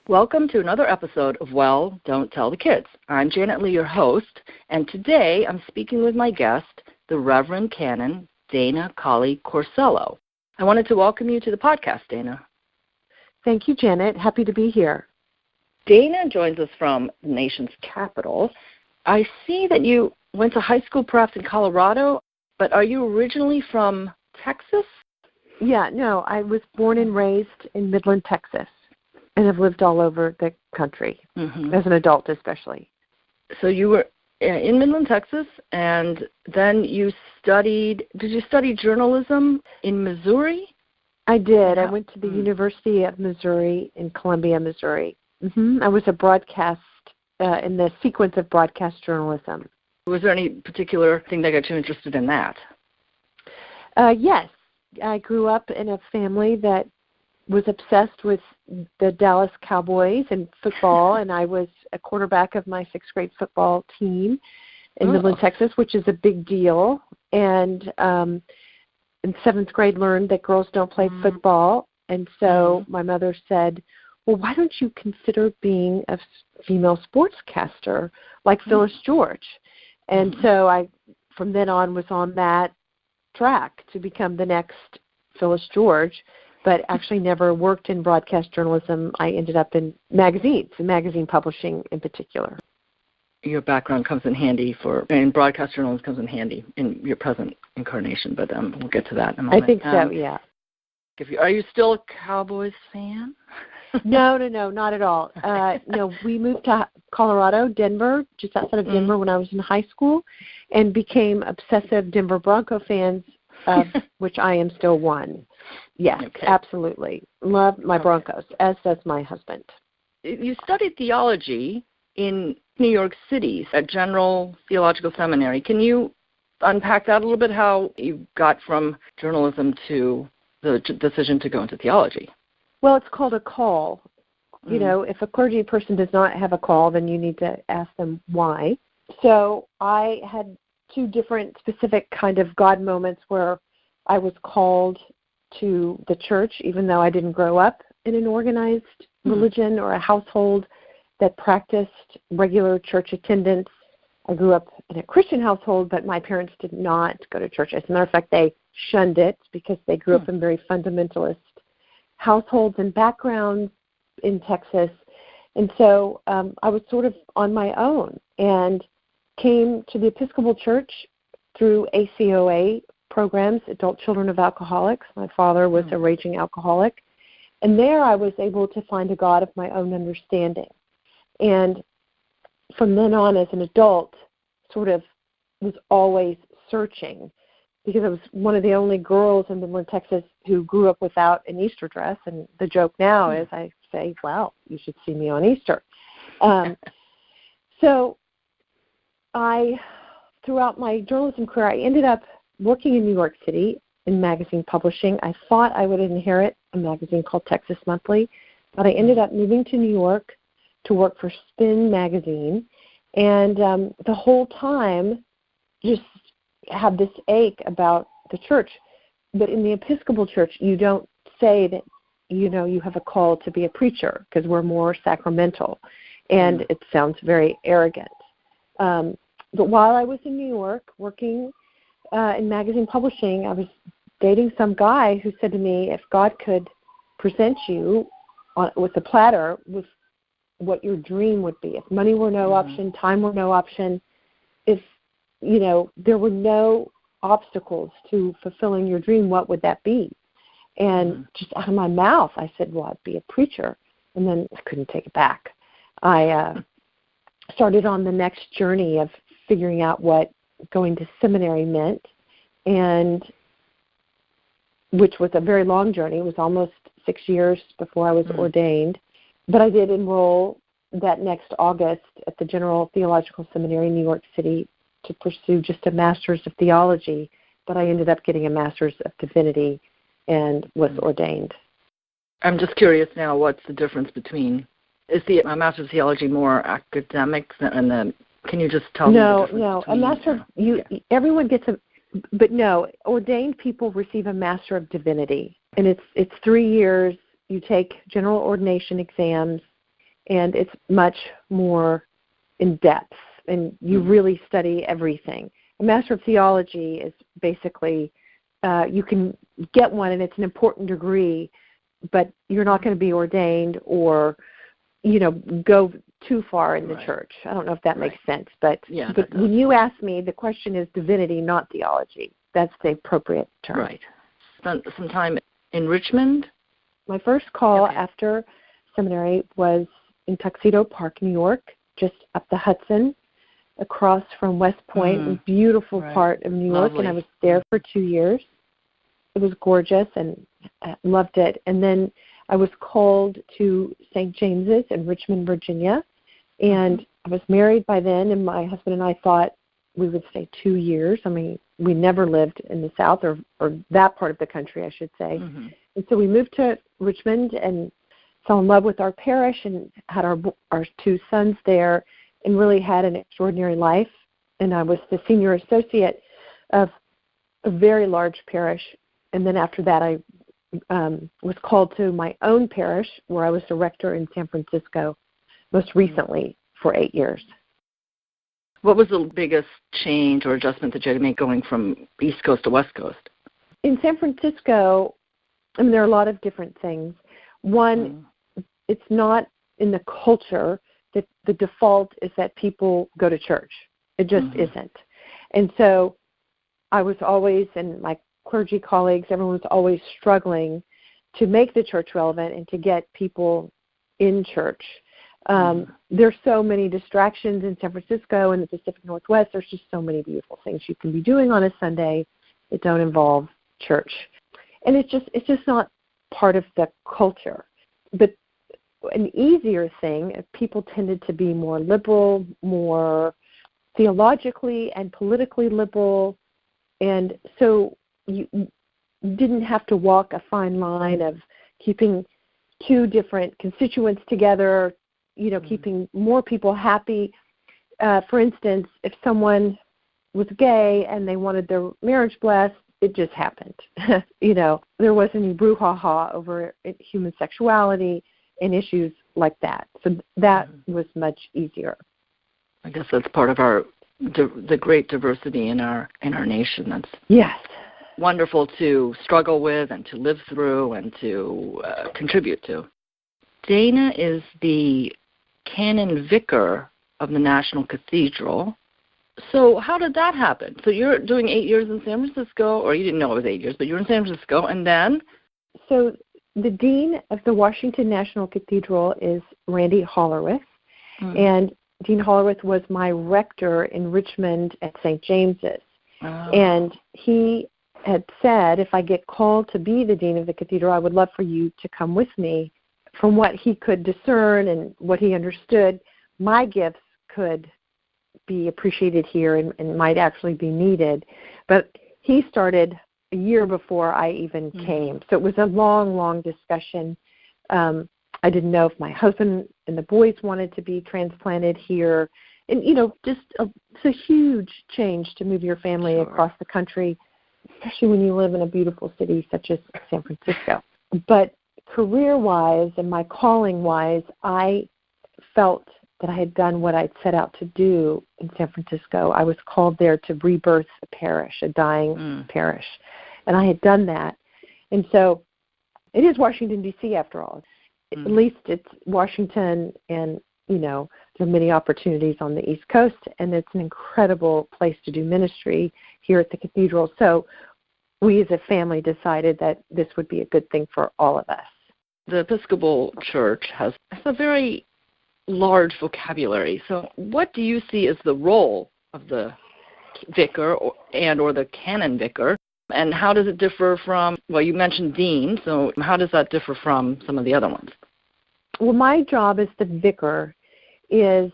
Welcome to another episode of Well, Don't Tell the Kids. I'm Janet Lee, your host, and today I'm speaking with my guest, the Reverend Canon Dana Colley Corsello. I wanted to welcome you to the podcast, Dana. Thank you, Janet. Happy to be here. Dana joins us from the nation's capital. I see that you went to high school perhaps in Colorado, but are you originally from Texas? Yeah, no, I was born and raised in Midland, Texas, and have lived all over the country, as an adult especially. So you were in Midland, Texas, and then you did you study journalism in Missouri? I did. I went to the University of Missouri in Columbia, Missouri. I was a broadcast, in the sequence of broadcast journalism. Was there any particular thing that got you interested in that? Yes. I grew up in a family that was obsessed with the Dallas Cowboys and football, and I was a quarterback of my sixth grade football team in Midland, Texas, which is a big deal. And in seventh grade learned that girls don't play football, and so my mother said, well, why don't you consider being a female sportscaster like Phyllis George? And so I, from then on, was on that track to become the next Phyllis George, but actually never worked in broadcast journalism. I ended up in magazines, and magazine publishing in particular. Your background comes in handy and broadcast journalism comes in handy in your present incarnation, but we'll get to that in a moment. I think so, yeah. Are you still a Cowboys fan? No, not at all. No, we moved to Colorado, Denver, just outside of Denver when I was in high school, and became obsessive Denver Bronco fans, of which I am still one. Yes, absolutely. Love my Broncos, as does my husband. You studied theology in New York City at General Theological Seminary. Can you unpack that a little bit, how you got from journalism to the decision to go into theology? Well, it's called a call. You know, if a clergy person does not have a call, then you need to ask them why. So I had two different specific kind of God moments where I was called to the church, even though I didn't grow up in an organized religion or a household that practiced regular church attendance. I grew up in a Christian household, but my parents did not go to church. As a matter of fact, they shunned it because they grew up in very fundamentalist households and backgrounds in Texas. And so I was sort of on my own and came to the Episcopal Church through ACOA programs, Adult Children of Alcoholics. My father was a raging alcoholic. And there I was able to find a God of my own understanding. And from then on as an adult, sort of was always searching, because I was one of the only girls in Midland, Texas who grew up without an Easter dress. And the joke now is I say, wow, you should see me on Easter. So throughout my journalism career, I ended up working in New York City in magazine publishing. I thought I would inherit a magazine called Texas Monthly, but I ended up moving to New York to work for Spin magazine. And the whole time just have this ache about the church. But in the Episcopal Church, you don't say that, you have a call to be a preacher, because we're more sacramental. And it sounds very arrogant. But while I was in New York working in magazine publishing, I was dating some guy who said to me, if God could present you with a platter with what your dream would be, if money were no option, time were no option, if there were no obstacles to fulfilling your dream, what would that be? And just out of my mouth, I said, well, I'd be a preacher. And then I couldn't take it back. I started on the next journey of figuring out what going to seminary meant, and which was a very long journey. It was almost 6 years before I was ordained. But I did enroll that next August at the General Theological Seminary in New York City to pursue just a Master's of Theology, but I ended up getting a Master's of Divinity and was ordained. I'm just curious now, what's the difference between, is the Master's of Theology more academic than the, can you just tell me the difference? No, a Master, everyone gets but no, ordained people receive a Master of Divinity, and it's 3 years. You take general ordination exams, and it's much more in depth, and you really study everything. A Master of Theology is basically, you can get one, and it's an important degree, but you're not going to be ordained or, go too far in the church. I don't know if that makes sense, but when you ask me, the question is divinity, not theology. That's the appropriate term. Right. Spent some time in Richmond. My first call after seminary was in Tuxedo Park, New York, just up the Hudson, across from West Point, a beautiful part of New York, and I was there for 2 years. It was gorgeous, and I loved it. And then I was called to St. James's in Richmond, Virginia, and I was married by then, and my husband and I thought we would stay 2 years. I mean, we never lived in the South or that part of the country, I should say. And so we moved to Richmond and fell in love with our parish and had our 2 sons there and really had an extraordinary life. And I was the senior associate of a very large parish. And then after that, I was called to my own parish where I was the rector in San Francisco, most recently for 8 years. What was the biggest change or adjustment that you had to make going from East Coast to West Coast? In San Francisco, I mean, there are a lot of different things. One, it's not in the culture that the default is that people go to church. It just isn't. And so I was always, and my clergy colleagues, everyone was always struggling to make the church relevant and to get people in church. There's so many distractions in San Francisco and the Pacific Northwest. There's just so many beautiful things you can be doing on a Sunday that don't involve church. And it's just not part of the culture. But an easier thing, people tended to be more liberal, more theologically and politically liberal, and so you didn't have to walk a fine line of keeping 2 different constituents together, keeping more people happy. For instance, if someone was gay and they wanted their marriage blessed, it just happened. There wasn't any brouhaha over human sexuality and issues like that. So that was much easier. I guess that's part of the great diversity in our nation. That's wonderful to struggle with and to live through and to contribute to. Dana is the Canon Vicar of the National Cathedral. So how did that happen? So you're doing 8 years in San Francisco, or you didn't know it was 8 years, but you were in San Francisco, and then? So the dean of the Washington National Cathedral is Randy Hollerith, and Dean Hollerith was my rector in Richmond at St. James's. And he had said, if I get called to be the dean of the cathedral, I would love for you to come with me. From what he could discern and what he understood, my gifts could be appreciated here and might actually be needed. But he started a year before I even came. So it was a long, long discussion. I didn't know if my husband and the boys wanted to be transplanted here. And, it's a huge change to move your family across the country, especially when you live in a beautiful city such as San Francisco. But career-wise and my calling-wise, I felt that I had done what I'd set out to do in San Francisco. I was called there to rebirth a parish, a dying parish. And I had done that. And so it is Washington, D.C. after all. At least it's Washington, and, there are many opportunities on the East Coast, and it's an incredible place to do ministry here at the cathedral. So we as a family decided that this would be a good thing for all of us. The Episcopal Church has a very large vocabulary. So what do you see as the role of the vicar or the canon vicar, and how does it differ from, well, you mentioned dean, so how does that differ from some of the other ones? Well, my job as the vicar is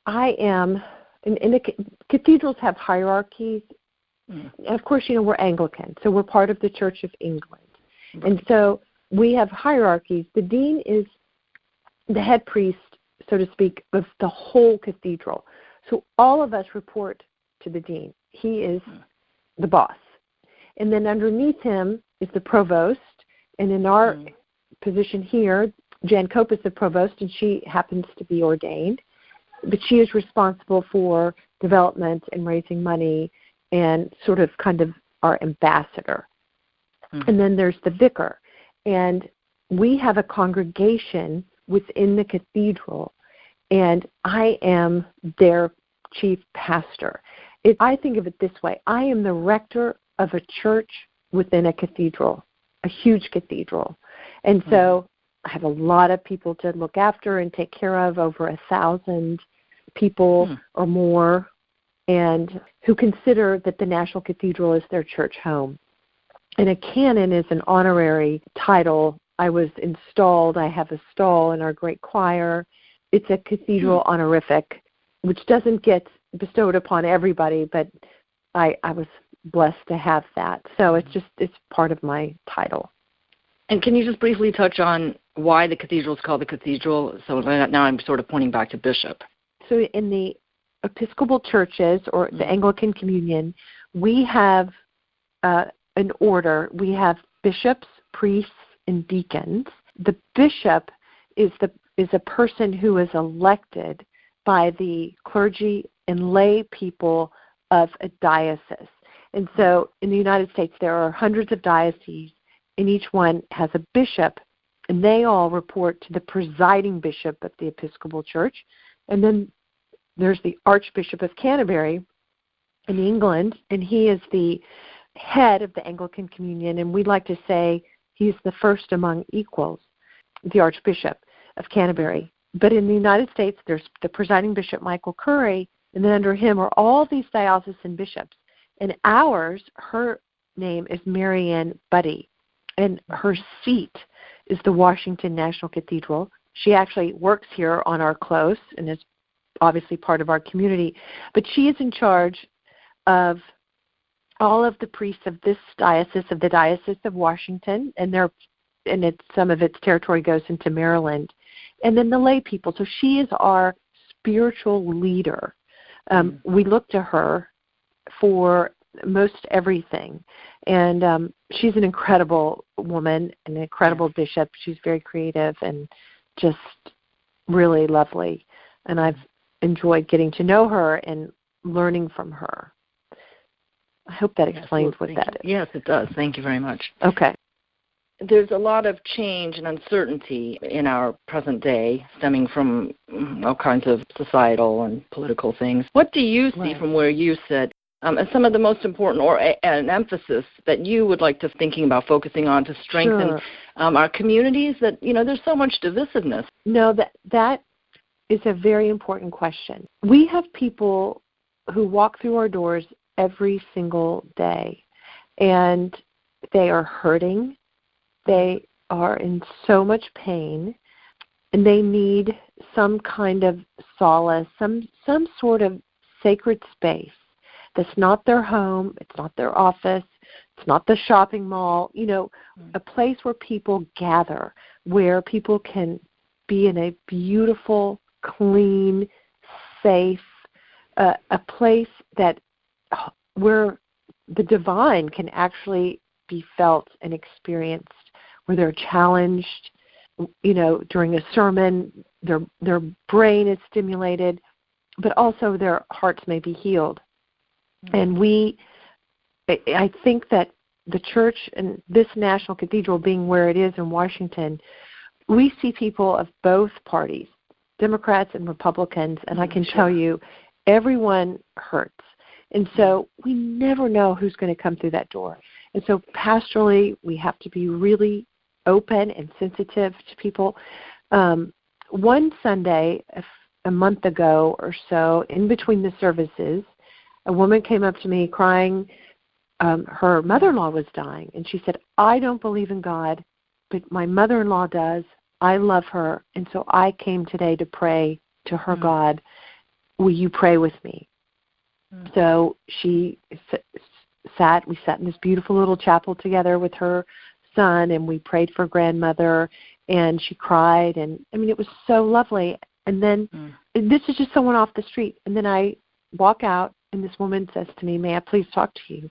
I am, and the cathedrals have hierarchies. And of course, we're Anglican, so we're part of the Church of England. Right. And so we have hierarchies. The dean is the head priest, so to speak, of the whole cathedral. So all of us report to the dean. He is the boss. And then underneath him is the provost. And in our position here, Jan Cope is the provost, and she happens to be ordained. But she is responsible for development and raising money and sort of kind of our ambassador. Mm-hmm. And then there's the vicar. And we have a congregation within the cathedral, and I am their chief pastor. I think of it this way. I am the rector of a church within a cathedral, a huge cathedral. And so I have a lot of people to look after and take care of, over 1,000 people or more, and who consider that the National Cathedral is their church home. And a canon is an honorary title. I was installed. I have a stall in our great choir. It's a cathedral honorific, which doesn't get bestowed upon everybody, but I was blessed to have that. So it's part of my title. And can you just briefly touch on why the cathedral is called the cathedral? So now I'm sort of pointing back to bishop. So in the Episcopal churches or the Anglican Communion, we have an order. We have bishops, priests, and deacons. The bishop is a person who is elected by the clergy and lay people of a diocese. And so in the United States, there are hundreds of dioceses, and each one has a bishop, and they all report to the presiding bishop of the Episcopal Church. And then there's the Archbishop of Canterbury in England, and he is the head of the Anglican Communion, and we'd like to say he's the first among equals, the Archbishop of Canterbury. But in the United States, there's the presiding bishop, Michael Curry, and then under him are all these diocesan bishops. And ours, her name is Marianne Buddy, and her seat is the Washington National Cathedral. She actually works here on our close and is obviously part of our community. But she is in charge of all of the priests of this diocese, of the Diocese of Washington, and some of its territory goes into Maryland, and then the lay people. So she is our spiritual leader. We look to her for most everything, and she's an incredible woman, an incredible bishop. She's very creative and just really lovely, and I've enjoyed getting to know her and learning from her. I hope that explains what that is. Yes, it does. Thank you very much. Okay. There's a lot of change and uncertainty in our present day stemming from all kinds of societal and political things. What do you see from where you sit as some of the most important or an emphasis that you would like to thinking about focusing on to strengthen our communities that, there's so much divisiveness? No, that is a very important question. We have people who walk through our doors every single day, and they are hurting. They are in so much pain, and they need some kind of solace, some sort of sacred space that's not their home, it's not their office, it's not the shopping mall, a place where people gather, where people can be in a beautiful, clean, safe, a place where the divine can actually be felt and experienced, where they're challenged, during a sermon, their brain is stimulated, but also their hearts may be healed. And I think that the church and this National Cathedral being where it is in Washington, we see people of both parties, Democrats and Republicans, and I can tell you, everyone hurts. And so we never know who's going to come through that door. And so pastorally, we have to be really open and sensitive to people. One Sunday, a month ago or so, in between the services, a woman came up to me crying. Her mother-in-law was dying, and she said, I don't believe in God, but my mother-in-law does. I love her, and so I came today to pray to her God. Will you pray with me? So we sat in this beautiful little chapel together with her son, and we prayed for grandmother, and she cried, and it was so lovely. And then this is just someone off the street, and then I walk out, and this woman says to me, may I please talk to you?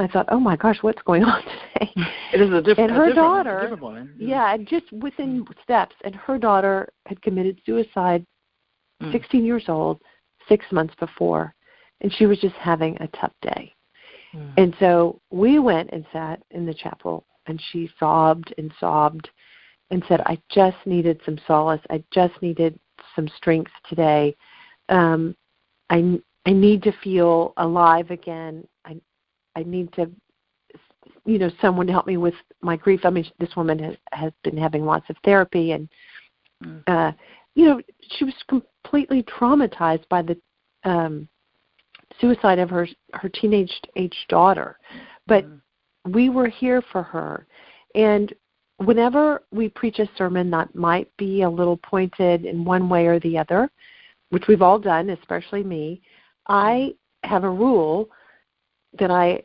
I thought, oh my gosh, what's going on today? It is a different, and her daughter, daughter, different woman. Yeah, just within steps, and her daughter had committed suicide, 16 years old, 6 months before, and she was just having a tough day. And so we went and sat in the chapel, and she sobbed and sobbed and said, I just needed some solace. I just needed some strength today. I need to feel alive again. I need to, someone to help me with my grief. I mean, this woman has been having lots of therapy, and, she was completely traumatized by the suicide of her teenage-age daughter. But we were here for her. And whenever we preach a sermon that might be a little pointed in one way or the other, which we've all done, especially me, I have a rule that I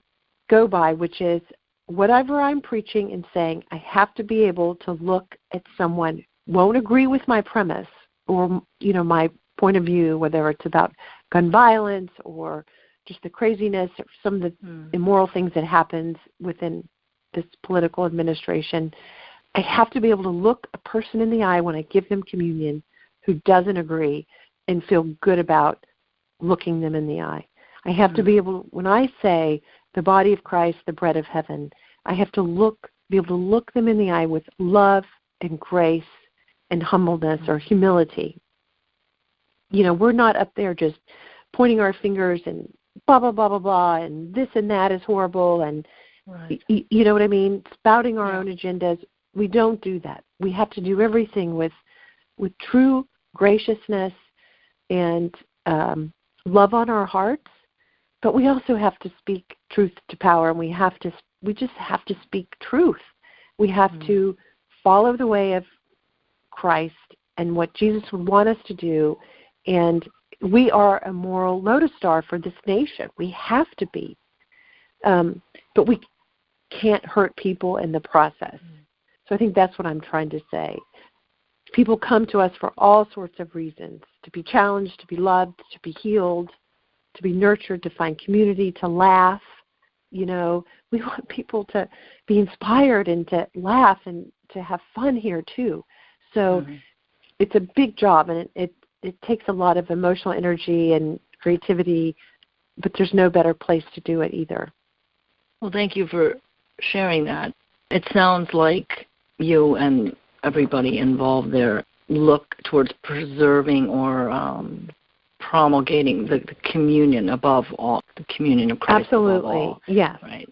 go by, which is whatever I'm preaching and saying, I have to be able to look at someone who won't agree with my premise or, my point of view, whether it's about gun violence or just the craziness or some of the immoral things that happens within this political administration. I have to be able to look a person in the eye when I give them communion who doesn't agree and feel good about looking them in the eye. I have to be able, when I say the body of Christ, the bread of heaven, I have to be able to look them in the eye with love and grace and humbleness or humility. We're not up there just pointing our fingers and blah, blah, blah, blah, blah, and this and that is horrible, and you know what I mean, spouting our own agendas. We don't do that. We have to do everything with true graciousness and love on our hearts, but we also have to speak truth to power, and we just have to speak truth. We have to follow the way of Christ and what Jesus would want us to do, and we are a moral lodestar for this nation. We have to be, but we can't hurt people in the process. So I think that's what I'm trying to say. People come to us for all sorts of reasons, to be challenged, to be loved, to be healed, to be nurtured, to find community, to laugh. We want people to be inspired and to laugh and to have fun here too. So it's a big job, and it takes a lot of emotional energy and creativity, but there's no better place to do it either. Well, thank you for sharing that. It sounds like you and everybody involved there look towards preserving or promulgating the communion above all, the communion of Christ. Absolutely, above all. yes. Right.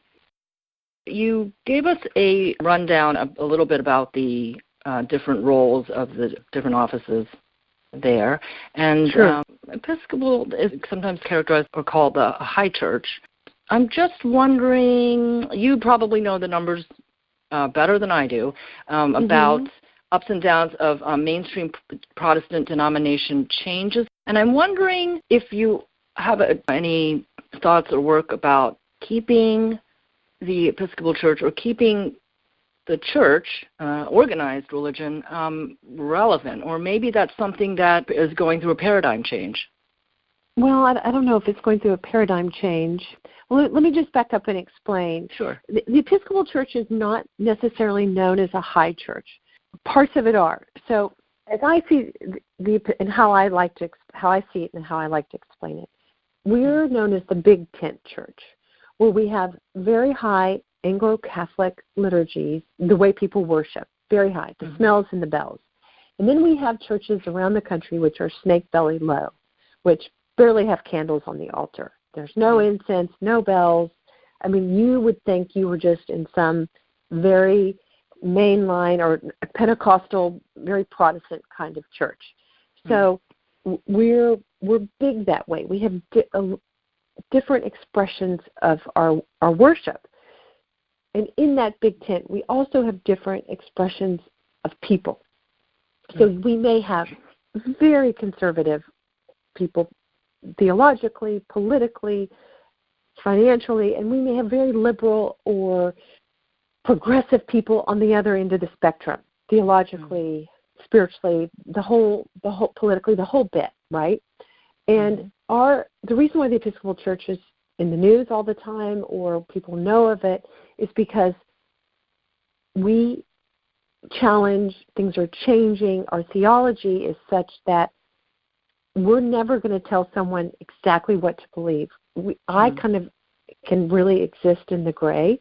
You gave us a rundown a little bit about the different roles of the different offices there. And Episcopal is sometimes characterized or called a high church. I'm just wondering, you probably know the numbers better than I do, about ups and downs of mainstream Protestant denomination changes. And I'm wondering if you have any thoughts or work about keeping the Episcopal Church or keeping the church, organized religion, relevant, or maybe that's something that is going through a paradigm change. Well, I don't know if it's going through a paradigm change. Well, let me just back up and explain. Sure. The Episcopal Church is not necessarily known as a high church. Parts of it are. So as I see and how I see it and how I like to explain it, we're known as the Big Tent Church, where we have very high Anglo-Catholic liturgies, the way people worship, very high, the smells and the bells. And then we have churches around the country which are snake belly low, which barely have candles on the altar. There's no incense, no bells. I mean, you would think you were just in some very mainline or Pentecostal, very Protestant kind of church. So we're big that way. We have different expressions of our worship. And in that big tent, we also have different expressions of people. So we may have very conservative people theologically, politically, financially, and we may have very liberal or progressive people on the other end of the spectrum, theologically, spiritually, the whole politically, the whole bit, right? And the reason why the Episcopal Church is in the news all the time or people know of it is because we challenge, things are changing. Our theology is such that we're never going to tell someone exactly what to believe. I kind of can really exist in the gray.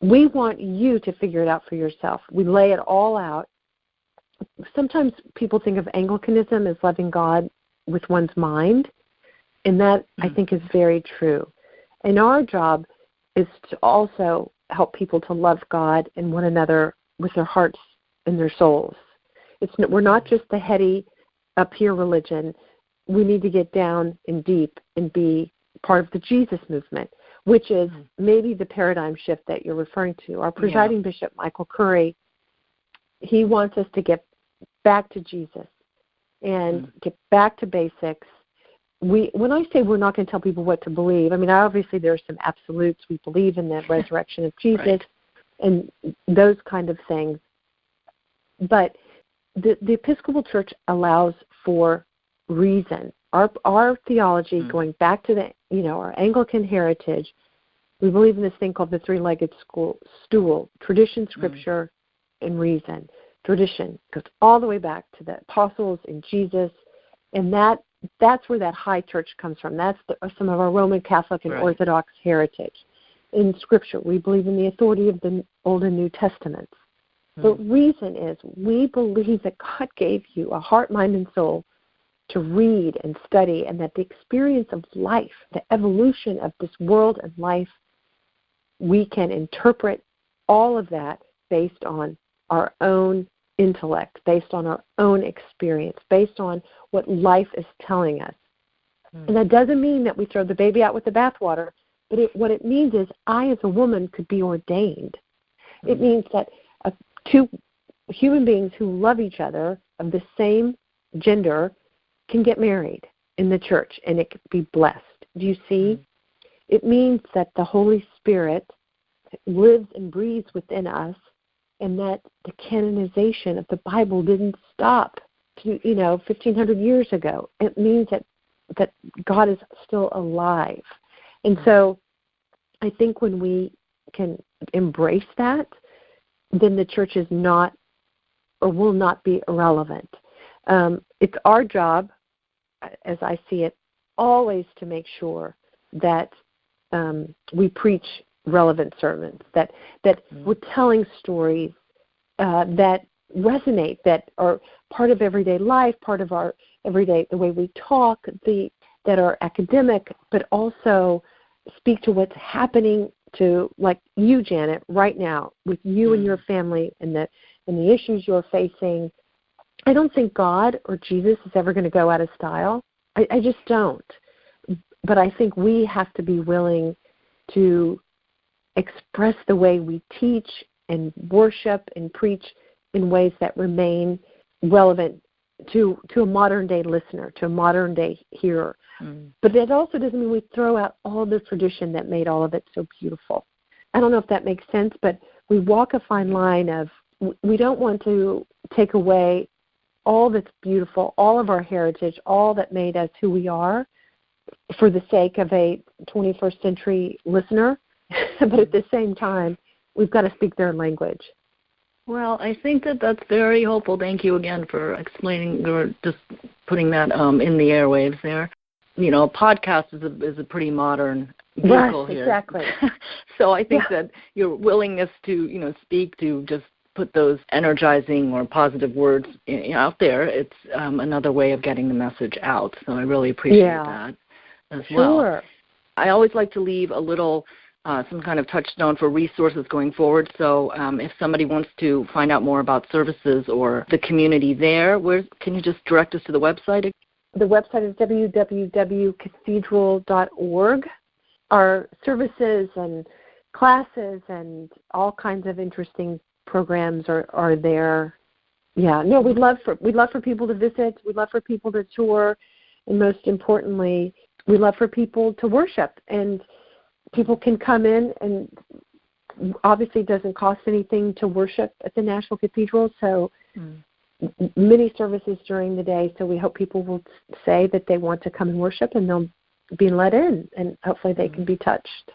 We want you to figure it out for yourself. We lay it all out. Sometimes people think of Anglicanism as loving God with one's mind, and that I think is very true. And our job is to also help people to love God and one another with their hearts and their souls. We're not just the heady, up here religion. We need to get down and deep and be part of the Jesus movement, which is maybe the paradigm shift that you're referring to. Our presiding bishop, Michael Curry, he wants us to get back to Jesus and get back to basics. When I say we're not going to tell people what to believe, I mean, obviously there are some absolutes. We believe in the resurrection of Jesus and those kind of things. But the Episcopal Church allows for reason. Our theology, going back to our Anglican heritage, we believe in this thing called the three-legged stool: tradition, scripture, and reason. Tradition goes all the way back to the apostles and Jesus, and that's where that high church comes from. That's some of our Roman Catholic and Orthodox heritage. In Scripture, we believe in the authority of the Old and New Testaments. The reason is we believe that God gave you a heart, mind, and soul to read and study, and that the experience of life, the evolution of this world and life, we can interpret all of that based on our own intellect, based on our own experience, based on what life is telling us. And that doesn't mean that we throw the baby out with the bathwater, but what it means is I, as a woman, could be ordained. It means that two human beings who love each other of the same gender can get married in the church, and it could be blessed. Do you see? It means that the Holy Spirit lives and breathes within us, and that the canonization of the Bible didn't stop 1,500 years ago. It means that God is still alive. And so I think when we can embrace that, then the church is not or will not be irrelevant. It's our job, as I see it, always to make sure that we preach relevant sermons, that we're telling stories that resonate, that are part of everyday life, part of our everyday, the way we talk, that are academic, but also speak to what's happening to, like you, Janet, right now, with you and your family and the issues you're facing. I don't think God or Jesus is ever going to go out of style. I just don't. But I think we have to be willing to express the way we teach and worship and preach in ways that remain relevant to a modern-day listener, to a modern-day hearer. But that also doesn't mean we throw out all the tradition that made all of it so beautiful. I don't know if that makes sense, but we walk a fine line of we don't want to take away all that's beautiful, all of our heritage, all that made us who we are for the sake of a 21st century listener. But at the same time, we've got to speak their language. Well, I think that's very hopeful. Thank you again for explaining or just putting that in the airwaves there. A podcast is a pretty modern vehicle here. Exactly. So I think that your willingness to, speak, to just put those energizing or positive words out there, it's another way of getting the message out. So I really appreciate that as well. Sure. I always like to leave a little some kind of touchstone for resources going forward. So if somebody wants to find out more about services or the community there, can you just direct us to the website? The website is www.cathedral.org. Our services and classes and all kinds of interesting programs are there. Yeah, no, we'd love for people to visit. We'd love for people to tour, and most importantly, we'd love for people to worship. And people can come in, and obviously it doesn't cost anything to worship at the National Cathedral, so many services during the day. So we hope people will say that they want to come and worship, and they'll being let in, and hopefully they can be touched.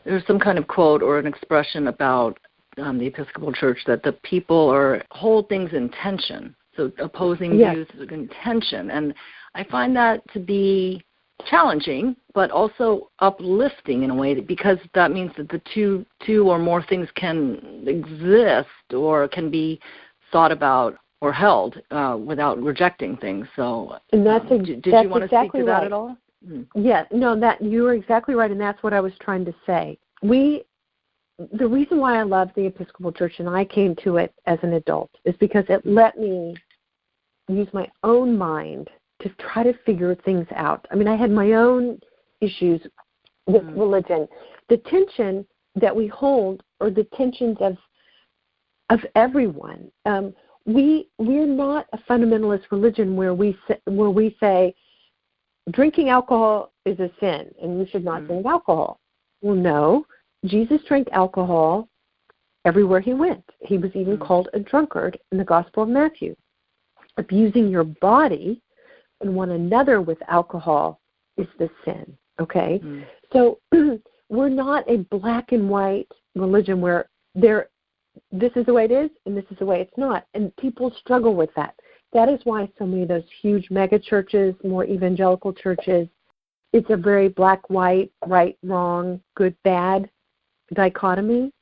There's some kind of quote or an expression about the Episcopal Church that the people hold things in tension. So opposing views is in tension. And I find that to be challenging, but also uplifting in a way, because that means that the two or more things can exist or can be thought about or held without rejecting things. So and that's did you want to exactly speak to that right. at all? Yeah, no, that you were exactly right, and that's what I was trying to say. The reason why I love the Episcopal Church, and I came to it as an adult, is because it let me use my own mind to try to figure things out. I mean, I had my own issues with religion. The tension that we hold, or the tensions of everyone. We're not a fundamentalist religion where we say drinking alcohol is a sin and you should not drink alcohol. Well, no. Jesus drank alcohol everywhere he went. He was even called a drunkard in the Gospel of Matthew. Abusing your body and one another with alcohol is the sin, okay? So we're not a black and white religion where this is the way it is and this is the way it's not. And people struggle with that. That is why so many of those huge mega churches, more evangelical churches, it's a very black, white, right, wrong, good, bad dichotomy.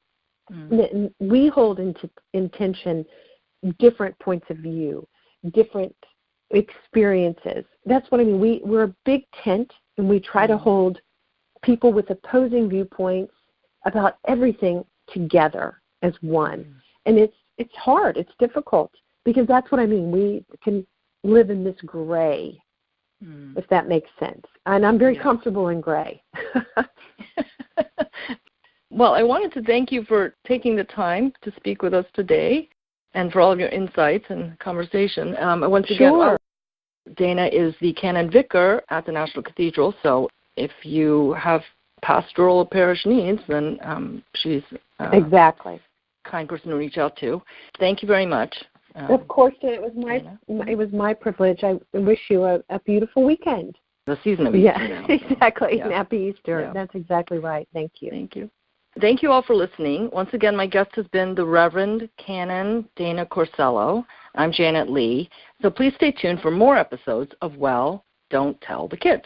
We hold in tension different points of view, different experiences. That's what I mean. We're a big tent, and we try to hold people with opposing viewpoints about everything together as one. And it's hard. It's difficult, because that's what I mean. We can live in this gray, if that makes sense. And I'm very comfortable in gray. Well, I wanted to thank you for taking the time to speak with us today and for all of your insights and conversation. Once again, Dana is the Canon Vicar at the National Cathedral, so if you have pastoral or parish needs, then she's exactly a kind person to reach out to. Thank you very much. Of course, it was my privilege. I wish you a beautiful weekend. The season of Easter. Yeah, exactly. Yeah. Happy Easter. Yeah. That's exactly right. Thank you. Thank you. Thank you all for listening. Once again, my guest has been the Reverend Canon Dana Corsello. I'm Janet Lee. So please stay tuned for more episodes of Well, Don't Tell the Kids.